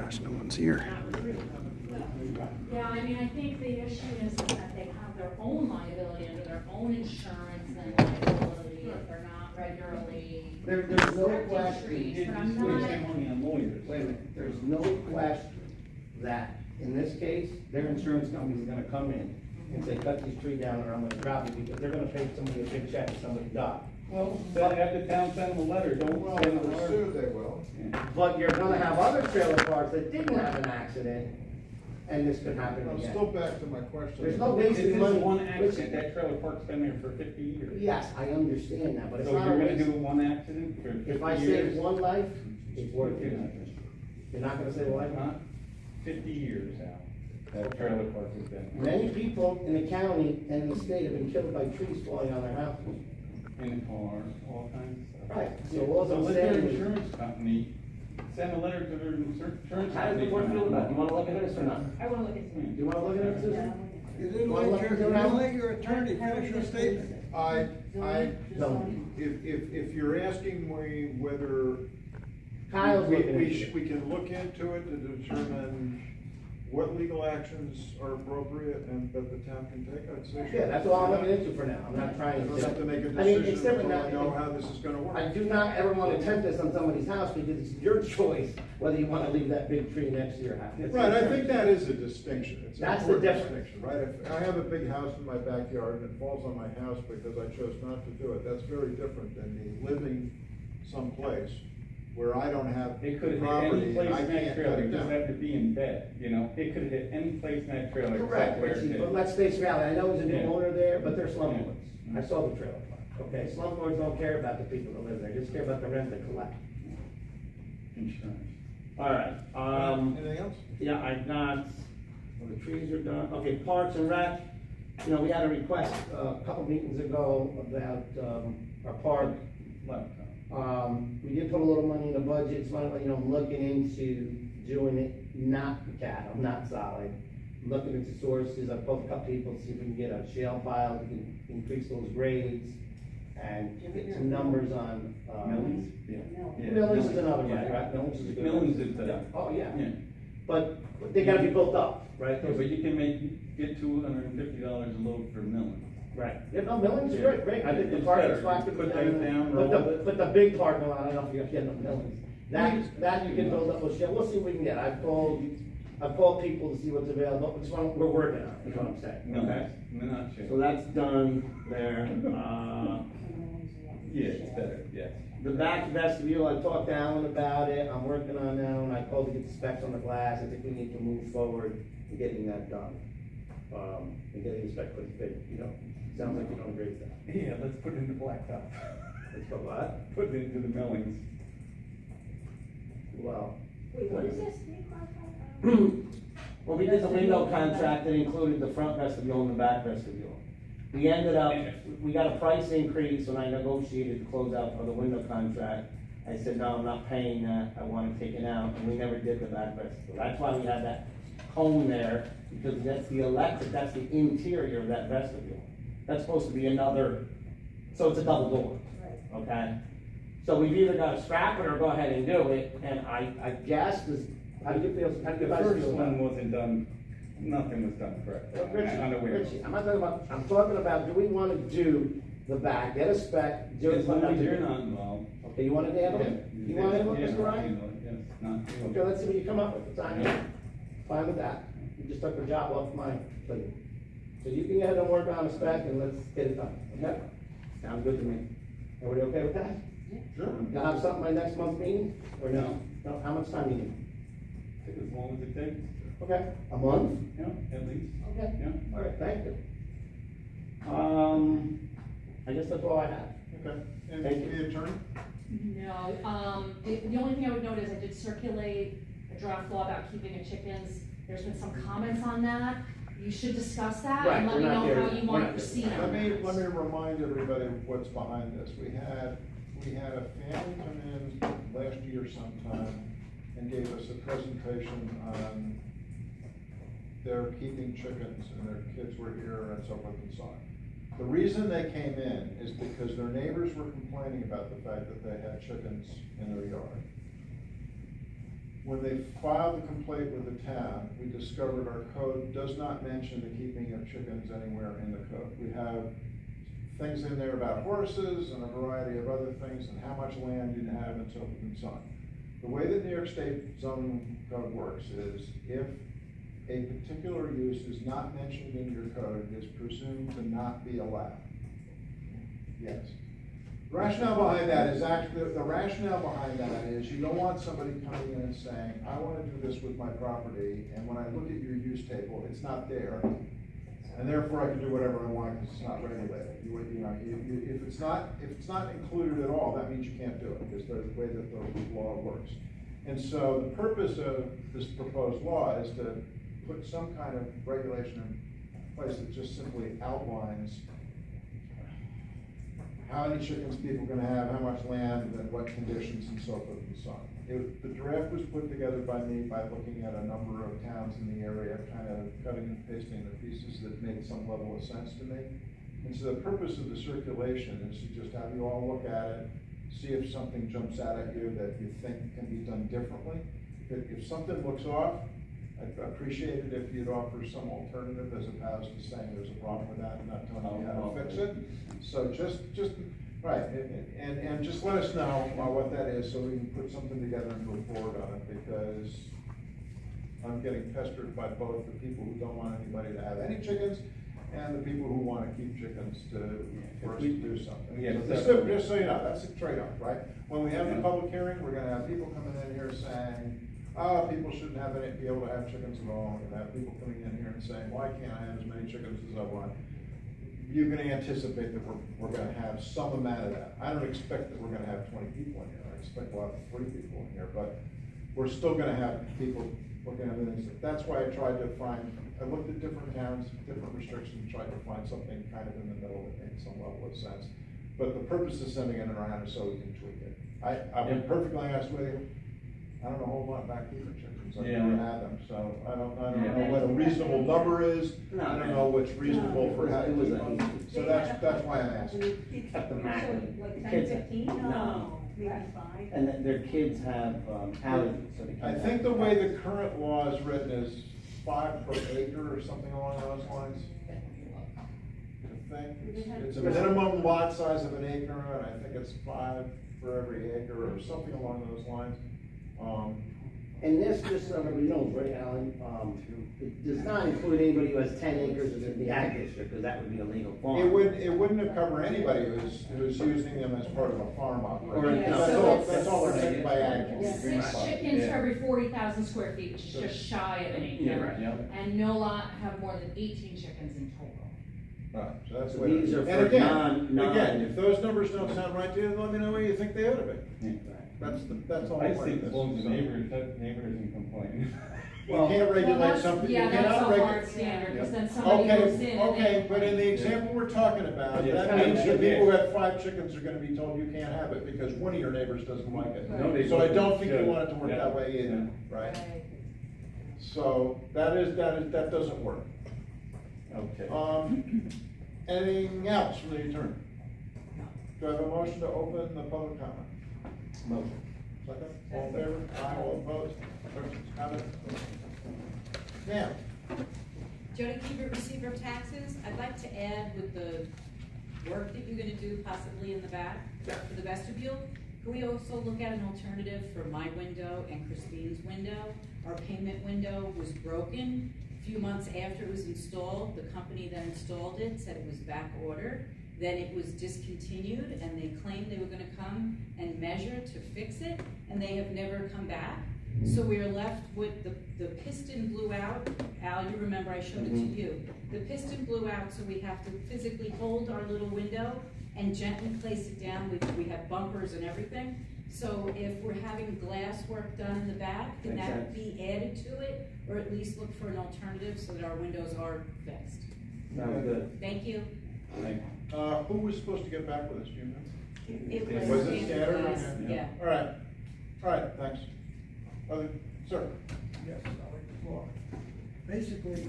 gosh, no one's here. Yeah, I mean, I think the issue is that they have their own liability under their own insurance and liability if they're not regularly. There's no inspecting question. trees, but I'm We're not. spending money on lawyers. Wait a minute, there's no question that, in this case, their insurance company is gonna come in and say, cut these trees down or I'm gonna drop it, because they're gonna pay somebody a big check if somebody died. Well, then have the town send them a letter, don't Well, send them a I'm letter. sure they will. Yeah. But you're gonna have other trailer parks that didn't have an accident, and this could happen I'm again. still back to my question. There's no This basic is money. one accident, that trailer park's been there for 50 years. Yes, I understand that, but it's So not you're gonna always, do one accident for 50 years? if I save one life, it's worth it. You're not gonna save a life? Not 50 years now, that trailer park has been. Many people in the county and in the state have been killed by trees falling on their houses. In the car, all kinds of stuff. Right, so all I'm let their saying is- insurance company send a letter to their insurance company. How does the board feel about it? You wanna look at this or not? I wanna look at Do you wanna look at it, Susan? You didn't let your attorney finish your statement. No. If you're asking me whether Kyle's looking at we it. can look into it to determine what legal actions are appropriate and that the town can take, I'd say. Yeah, that's all I'm looking into for now. I'm not trying I to. don't have to make a I mean, it's decision different until I know now. how this is gonna work. I do not ever want to attempt this on somebody's house because it's your choice whether you want to leave that big tree next to your house. It's Right, I your think choice. that is a distinction. It's an That's the important difference. distinction, right? If I have a big house in my backyard and it falls on my house because I chose not to do it, that's very different than me living someplace where I don't have It could have hit property any and place I in that can't trailer, cut it it doesn't down. have to be in bed, you know? It could have hit any place in that trailer. Correct, except where it Richie, did. but let's face reality. I know there's a new Yeah. owner there, but they're slumlords. Yeah. I saw the trailer park. Okay, slumlords don't care about the people that live there, they just care about the rent they collect. Insurance. All right, Anything else? yeah, I got, well, the trees are done. Okay, Parks and Rec, you know, we had a request a couple meetings ago about, our park. Laptop. We did put a little money in the budget, so I'm, you know, I'm looking into doing it, not cattle, not solid. I'm looking into sources, I've called a couple people to see if we can get a shale pile, we can increase those grades and get some numbers on, Millings? Yeah. Yeah, Millings is another one, yeah. right? Millings is a good Millings one. is the. Oh, yeah, Yeah. but they gotta be built up, right? Yeah, but you can get $250 a load for milling. Right, yeah, no, Millings is great, great, I think the It's parking better. spot could be Put that down, roll it. but the big parking lot, I don't know if you have to get no Millings. That you can build up with shit, we'll see what we can get, I've called people to see what's available, which one we're working on, is what I'm saying, okay? Millings, they're not sure. So that's done there, Yeah, it's better, yes. the back vestibule, I talked to Alan about it, I'm working on that one, I called to get the specs on the glass, I think we need to move forward in getting that done. And getting the spec, but it's big, you know, sounds like you don't agree with that. Yeah, let's put it into blacktop. Let's go what? Put it into the millings. Well. Wait, what is this? Can you clarify that? Well, we did the window contract that included the front vestibule and the back vestibule. We ended up, we got a price increase when I negotiated the closeout for the window contract. I said, no, I'm not paying that, I want it taken out, and we never did the back vestibule. That's why we had that cone there, because that's the electric, that's the interior of that vestibule. That's supposed to be another, so it's a double door, okay? So we've either got to scrap it or go ahead and do it, and I guess, how do you feel, how do you The guys first feel about it? one wasn't done, nothing was done correctly. On the window. Richie, I'm not talking about, I'm talking about, do we want to do the back, get a spec, do it? As long as you're not involved. Okay, you want to handle it? You want to handle it, Mr. Ryan? Yes, not. Okay, let's see what you come up with, it's on you. Fine with that, you just took the job off my plate. So you can go ahead and work on the spec and let's get it done, okay? Sounds good to me. Everybody okay with that? Sure. You'll have something by next month's meeting, or no? No, how much time do you need? Take as long as it takes, Okay, a month? yeah, at least, Okay. yeah. All right, thank you. I guess that's all I have. Okay. And Thank you. the attorney? No, the only thing I would note is I did circulate a draft law about keeping of chickens. There's been some comments on that. You should discuss that Right, and let me we're not know there how yet. you We're want not to there. proceed on that. Let me remind everybody what's behind this. We had a family come in last year sometime and gave us a presentation on their keeping chickens, and their kids were here and so forth and so on. The reason they came in is because their neighbors were complaining about the fact that they had chickens in their yard. when they filed the complaint with the town, we discovered our code does not mention the keeping of chickens anywhere in the code. We have things in there about horses and a variety of other things and how much land you have and so forth and so on. The way that New York State zoning code works is if a particular use is not mentioned in your code, it's presumed to not be allowed. Yes. The rationale behind that is actually, the rationale behind that is you don't want somebody coming in and saying, I want to do this with my property, and when I look at your use table, it's not there. And therefore I can do whatever I want because it's not regulated. If it's not included at all, that means you can't do it, because there's the way that the law works. And so the purpose of this proposed law is to put some kind of regulation in place that just simply outlines how many chickens people are gonna have, how much land, and what conditions, and so forth and so on. The draft was put together by me by looking at a number of towns in the area, kind of cutting and pasting the pieces that made some level of sense to me. And so the purpose of the circulation is to just have you all look at it, see if something jumps out at you that you think can be done differently. If something looks off, I'd appreciate it if you'd offer some alternative as opposed to saying there's a problem with that and not telling you how to fix it. So just, right, and just let us know what that is so we can put something together and move forward on it, because I'm getting pestered by both the people who don't want anybody to have any chickens and the people who want to keep chickens for us to do something. Yeah, So just so you know, that's a trade-off, right? When we have the public hearing, we're gonna have people coming in here saying, oh, people shouldn't have be able to have chickens at all. We're gonna have people coming in here and saying, why can't I have as many chickens as I want? You're gonna anticipate that we're gonna have some amount of that. I don't expect that we're gonna have 20 people in here. I expect we'll have 3 people in here, but we're still gonna have people looking at things. That's why I tried to I looked at different towns, different restrictions, tried to find something kind of in the middle that made some level of sense. But the purpose of sending it around is so we can tweak it. I'll be perfectly honest with you, I don't know a whole lot about keeping chickens. I've never had them, so I don't know what a reasonable number is. I don't know what's reasonable for having. So that's why I'm asking. At the max. Like 10, Kids- 15? No. Maybe 5. And then their kids have allergies, so they can't. I think the way the current law is written is 5 per acre or something along those lines. I think it's a minimum lot size of an acre, and I think it's 5 for every acre or something along those lines. And this, just so everybody knows, right, Alan, it does not include anybody who has 10 acres in the ag district, because that would be a legal farm. It wouldn't cover anybody who's using them as part of a farm operation. Yeah, That's all they're taken by ag. 6 chickens for every 40,000 square feet, which is just shy of an acre. Yeah. And no lot have more than 18 chickens in total. Right, so that's So what. these are And for again, non- if those numbers don't sound right to you, let me know what you think they ought to be. That's all. I I'm think as long as the saying. neighbors can complain. You can't regulate Well, something. yeah, you that's cannot a regu- hard standard, because then somebody moves in and Okay, then. but in the example we're talking about, Yeah, that it's means kind of- the people who have 5 chickens are gonna be told you can't have it because one of your neighbors doesn't like it. No, they So I both don't think you should. want it to work Yeah. that way either, right? So that doesn't work. Okay. Anything else from the attorney? Do I have a motion to open the public comment? Motion. Second, all in favor? Aye, all opposed? Questions, comments? Now, Jody Keeper, receiver of taxes, I'd like to add with the work that you're gonna do possibly in the back for the vestibule, can we also look at an alternative for my window and Christine's window? Our payment window was broken. A few months after it was installed, the company that installed it said it was back ordered. Then it was discontinued, and they claimed they were gonna come and measure to fix it, and they have never come back. So we are left with the piston blew out. Al, you remember I showed it to you. The piston blew out, so we have to physically hold our little window and gently place it down. We have bumpers and everything. So if we're having glass work done in the back, can Makes that sense. be added to it? Or at least look for an alternative so that our windows are fixed? Sounds good. Thank you. who was supposed to get back with us, do you know? It Was was it standard standard? glass, Okay. yeah. All right, thanks. Other, sir? Yes, I'll take the floor. Basically,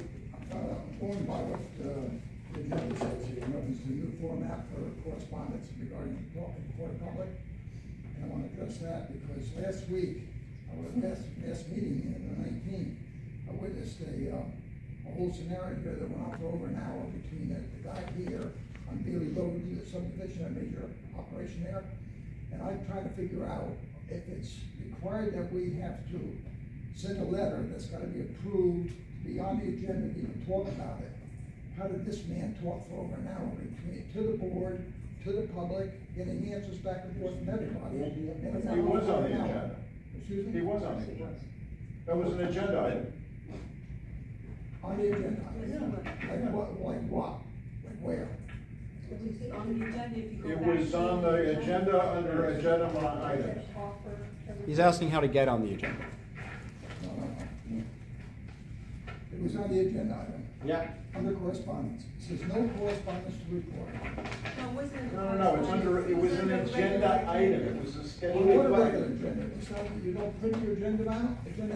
going by what the agenda says here, in reference to new format for correspondence regarding talking before the public. And I want to address that because last week, last meeting in the 19th, I witnessed a whole scenario here that went on for over an hour between the guy here on Bailey Road, the subdivision, a major operation there. And I'm trying to figure out if it's required that we have to send a letter that's gotta be approved, to be on the agenda, to even talk about it. How did this man talk for over an hour between, to the board, to the public, getting answers back and forth from everybody? And He was on the agenda. Excuse me? He was on the agenda. That was an agenda item. On the agenda. Like what, like what? Like where? On the agenda, if you go It back was to on the agenda under agenda items. He's asking how to get on the agenda. No. It was on the agenda item, Yeah. under correspondence. It says no correspondence to report. No, it's under, it was an agenda item, it was a What scheduled. a regular agenda? It's not, you don't print your agenda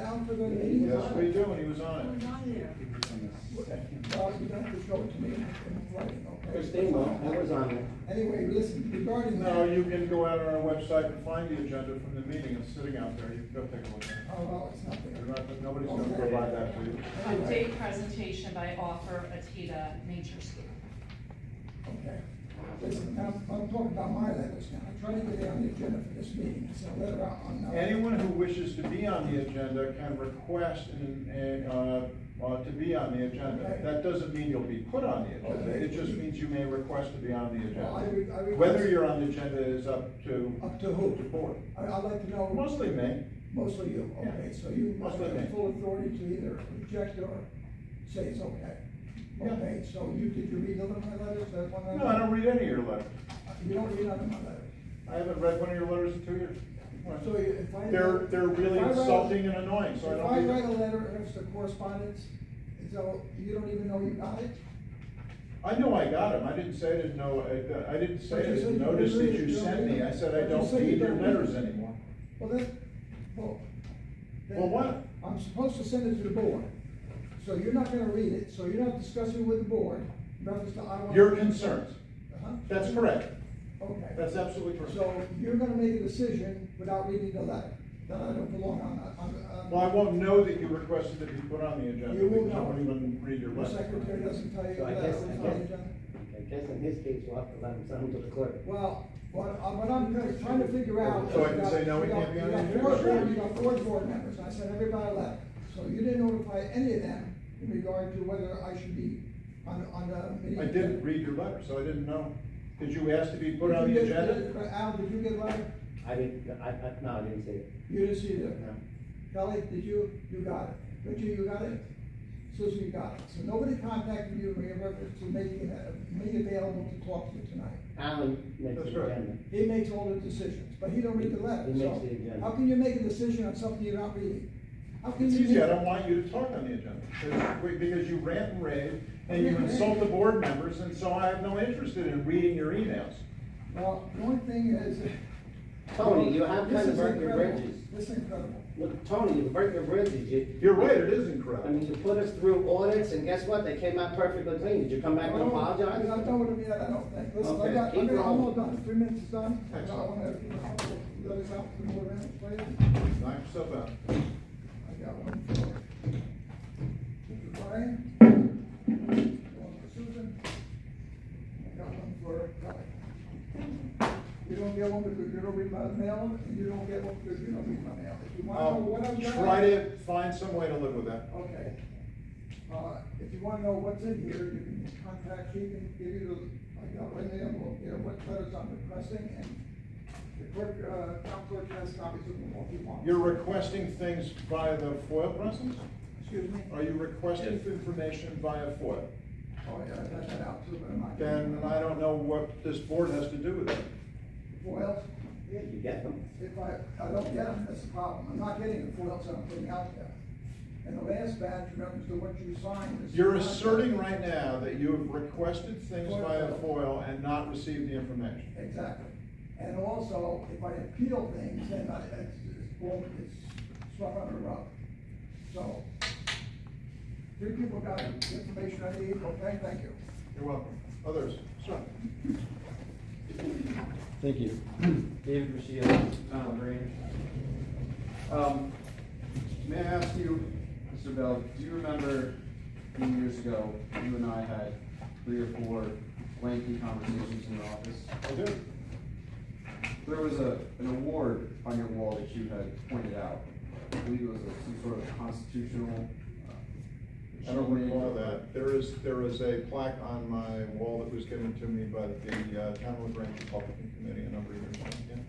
out for the meeting? Yes, we do, and he was on it. Well, you don't have to show it to me in writing, okay? Christine, I was on it. Anyway, listen, regarding that. No, you can go out on our website and find the agenda from the meeting, it's sitting out there, you can go take a look at it. Oh, well, it's not You're there. not- Nobody's gonna provide that to you. Update presentation by Offer Atita Nature School. Okay. Listen, now, I'm talking about my letters now. I tried to get it on the agenda for this meeting. I sent a letter out on, Anyone who wishes to be on the agenda can request to be on the agenda. Okay. That doesn't mean you'll be put on the agenda, Okay. it just means you may request to be on the Well, I agenda. request- Whether you're on the agenda is up to who? the board. I'd like to know. Mostly me. Mostly you, okay, so you must Mostly have me. full authority to either reject or say it's okay. Yeah. Okay, so did you read none of my letters? That one No, I don't read any of your letters. You don't read none of my letters? I haven't read one of your letters in 2 years. So if I. They're really if I write- insulting and annoying, so I If don't I read write them. a letter and it's the correspondence, so you don't even know you got it? I know I got them, I didn't say I didn't know, I didn't say But I you said didn't you notice didn't that read you it, you don't sent read me, it. I said I But you don't said you read your don't read letters it. anymore. Well, then. Well, what? I'm supposed to send it to the board, so you're not gonna read it, so you're not discussing with the board, reference to I want. Your concerns, Uh-huh. that's correct, Okay. that's absolutely correct. So you're gonna make a decision without reading the letter, that I don't belong on. Well, I won't know that you requested to be put on the agenda, You will because I know. won't even read your The letter. secretary doesn't tell you So I that guess- it's I on the guess- agenda? I guess in his case, we'll have to let him send him to the clerk. Well, what I'm trying to figure out. So I can say, no, we can't be on the agenda? You got four board members, and I sent everybody a letter, so you didn't notify any of them in regard to whether I should be on the meeting. I didn't read your letter, so I didn't know. Did you ask to be put on the Did you get- agenda? Al, did you get a letter? I didn't, no, I didn't see it. You didn't see it? No. Kelly, did you? You got it. Richie, you got it? Susan, you got it. So nobody contacted you in reference to making me available to talk to you tonight. Alan makes That's the right. agenda. He makes all the decisions, but he don't read the letter. He makes So the agenda. how can you make a decision on something you're not reading? How can It's you? easy, I make- don't want you to talk on the agenda, because you rant and rave, and you insult the board members, and so I have no interest in reading your emails. Well, the only thing is. Tony, you have This kind of is burnt your incredible. bridges. This is incredible. Look, Tony, you burnt your bridges. You're right, it is I incredible. mean, you put us through audits, and guess what? They came out perfectly clean. Did you come back and You're apologize? not done with him yet, I don't think. Listen, Okay, keep I'm going. all done. 3 minutes is done. I Excellent. want to let us out to the board members, please. Knock yourself out. I got one for Mr. Brian. One for Susan. I got one for Kelly. You don't get one because you don't read my mail, and you don't get one because you don't read my mail. If you want to know what I've got. Try to find some way to live with that. Okay. If you wanna know what's in here, you can contact, she can give you the, I got right there, we'll get what letters I'm requesting, and the clerk, town clerk has copies of them if you want. You're requesting things via the FOIL process? Excuse me? Are you requesting information via FOIL? Oh, yeah, I got that out too, but I'm not. Then I don't know what this board has to do with it. Foils, Yeah, you get them. if I don't get them, that's the problem, I'm not getting the foils that I'm putting out there. And the last batch, remember, to what you signed. is- You're asserting right now that you have requested things via FOIL and not received the information. Exactly. And also, if I appeal things, then it's swept under the rug. So, 3 people got the information I need, okay, thank you. You're welcome. Others? Sir? Thank you. David Rashid, Lagrange. ask you, Mr. Bell, do you remember a few years ago, you and I had 3 or 4 lengthy conversations in your office? I do. There was an award on your wall that you had pointed out. I believe it was some sort of constitutional. I don't recall that. There is a plaque on my wall that was given to me by the Town of Lagrange Republican Committee a number of years ago.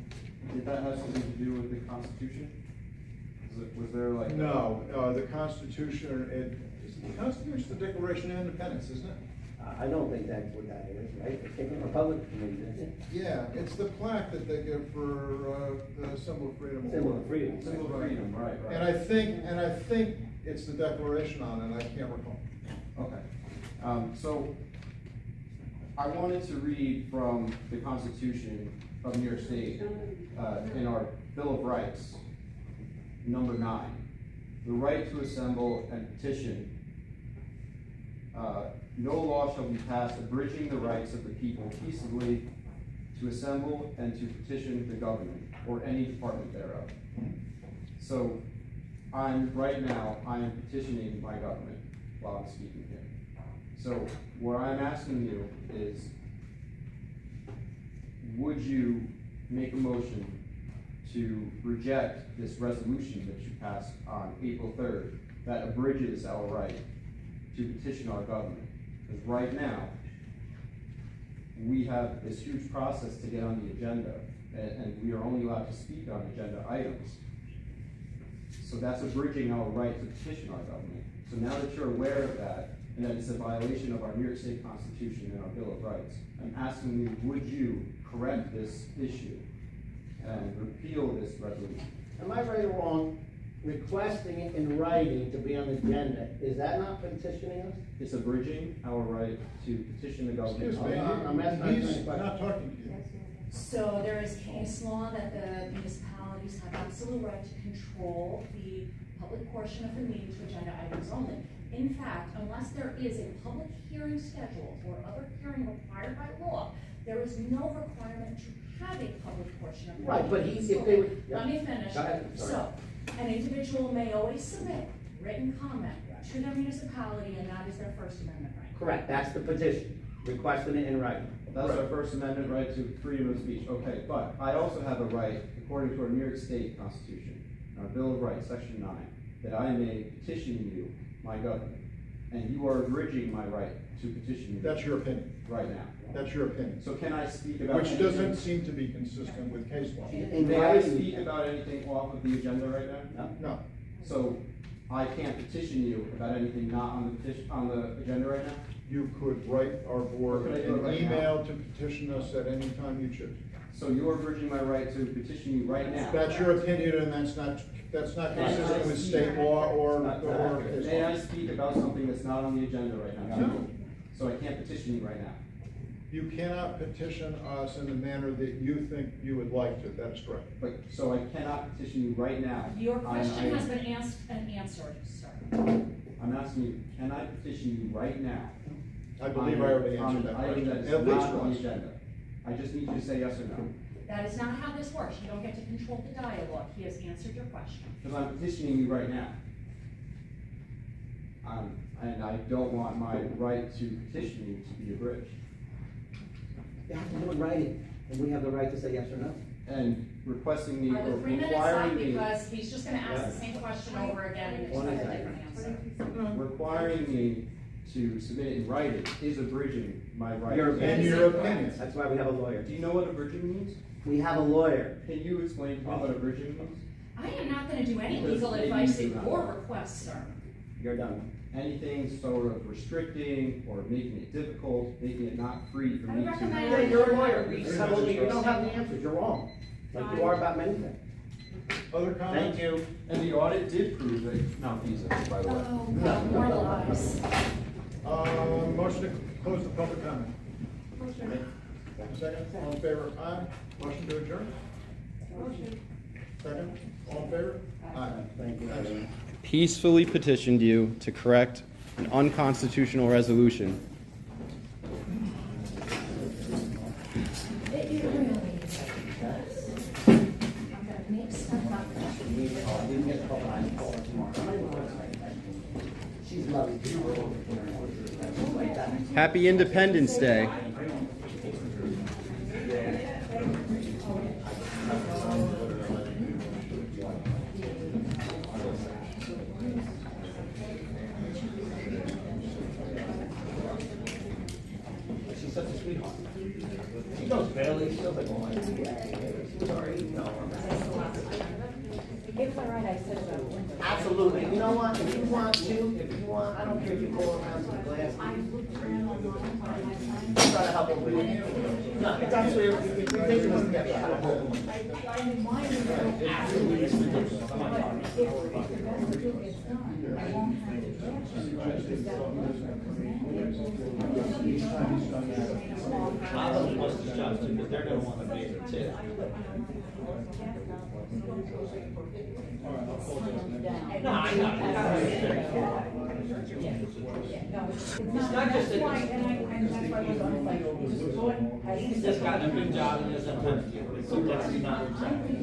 Did that have something to do with the Constitution? Was there like? No, the Constitution, the Constitution, the Declaration of Independence, isn't it? I don't think that's what that is, right? It's taking Republic Committee, isn't it? Yeah, it's the plaque that they give for the Symbol of Freedom. Symbol of Freedom. Symbol of freedom, right. And I think it's the Declaration on it, I can't recall. Okay. So I wanted to read from the Constitution of New York State in our Bill of Rights, number 9. The right to assemble and petition. No law shall be passed abridging the rights of the people peaceably to assemble and to petition the government or any department thereof. So right now, I am petitioning my government while I'm speaking here. So what I'm asking you is, would you make a motion to reject this resolution that you passed on April 3rd that abridges our right to petition our government? Because right now, we have this huge process to get on the agenda, and we are only allowed to speak on agenda items. So that's abridging our right to petition our government. So now that you're aware of that, and that it's a violation of our New York State Constitution and our Bill of Rights, I'm asking you, would you correct this issue and repeal this resolution? Am I right or wrong? Requesting it in writing to be on the agenda, is that not petitioning us? It's abridging our right to petition the government. Excuse me, I'm asking he's you a question. not talking to you. So there is case law that the municipalities have absolute right to control the public portion of the meeting to agenda items only. In fact, unless there is a public hearing scheduled or other hearing required by law, there is no requirement to have a public portion of the meeting. Right, but if they would. Let me finish. Go ahead, sorry. So, an individual may always submit written comment to their municipality, and that is their First Amendment right. Correct, that's the petition, requesting it in writing. That's our First Amendment right to freedom of speech. Okay, but I also have a right, according to our New York State Constitution, our Bill of Rights, Section 9, that I may petition you, my government. And you are abridging my right to petition you. That's your opinion. Right now. That's your opinion. So can I speak about? Which anything- doesn't seem to be consistent with case law. May I speak about anything off of the agenda right now? No. So I can't petition you about anything not on the agenda right now? You could write our board Could I do it an right now? email to petition us at any time you choose. So you're abridging my right to petition you right now? That's your opinion, and that's not consistent with state law or case May I law. speak about something that's not on the agenda right now? No. So I can't petition you right now? You cannot petition us in the manner that you think you would like to, that is correct. But, so I cannot petition you right now? Your question has I- been asked and answered, sir. I'm asking you, can I petition you right now? I believe I already on answered an that item question, that is at least not on the once. agenda? I just need you to say yes or no. That is not how this works. You don't get to control the dialogue. He has answered your question. Because I'm petitioning you right now. And I don't want my right to petition you to be abridged. You have to do it in writing, and we have the right to say yes or no. And requesting me Are or the 3 minutes up? requiring me, Because he's just gonna ask the same question over again and One expect a second. different answer. requiring me to submit it in writing is abridging my right. Your In opinion. your opinion. That's why we have a lawyer. Do you know what abridging means? We have a lawyer. Can you explain to me what abridging means? I am not gonna do any Because legal maybe advice you at do not. your request, sir. You're done. Anything sort of restricting or making it difficult, making it not free for I me recommend- Yeah, to. you're a lawyer. Research. You don't have the answers, you're wrong. Like you are about many things. Other comments? Thank you. And the audit did prove it malfeasance, by the way. Oh, no, more lies. Motion to close the public comment. Second, all in favor, aye. Motion to adjourn? Second, all in favor? Aye. Thank you. Thanks. Peacefully petitioned you to correct an unconstitutional resolution. It really may have stepped up. Happy Independence Day. She's such a sweetheart. She goes barely, she goes like, oh my God. Sorry, no. If I'm right, I said about windows. Absolutely, you know what, if you want, I don't care if you go around to the glass. I looked around online, try Try to help them with it. No, it's actually, it's ridiculous to get how to hold them. Absolutely, it's ridiculous. I'm not sorry. If the vestibule gets done, I won't have to catch I love Buster's jobs too, because they're gonna want to be there too. No, I know. It's not just that. He's just gotten a good job and doesn't have to do it, so that's not exactly.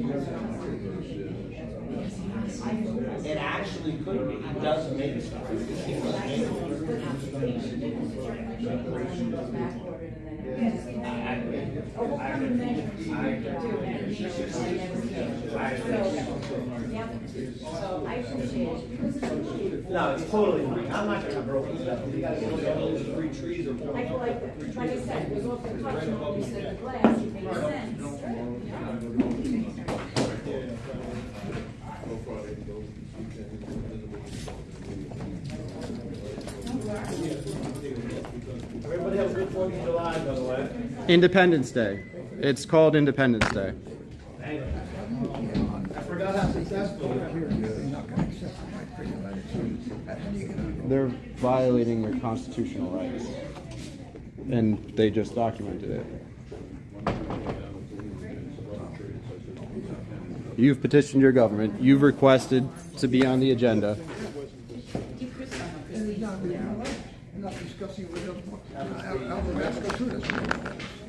It actually could be, he does make it. He does make So I appreciate it. No, it's totally free. I'm not gonna broke it up. You gotta go those free trees or. I feel like I said, it was off the touch, and you said the glass, it makes sense. Everybody have a good 4th of July, by the way. Independence Day. It's called Independence Day. Thank you. I forgot how successful we They're not gonna accept my freaking letter. They're violating their constitutional rights. And they just documented it. You've petitioned your government. You've requested to be on the agenda. I'm not discussing with them. Let's go through this.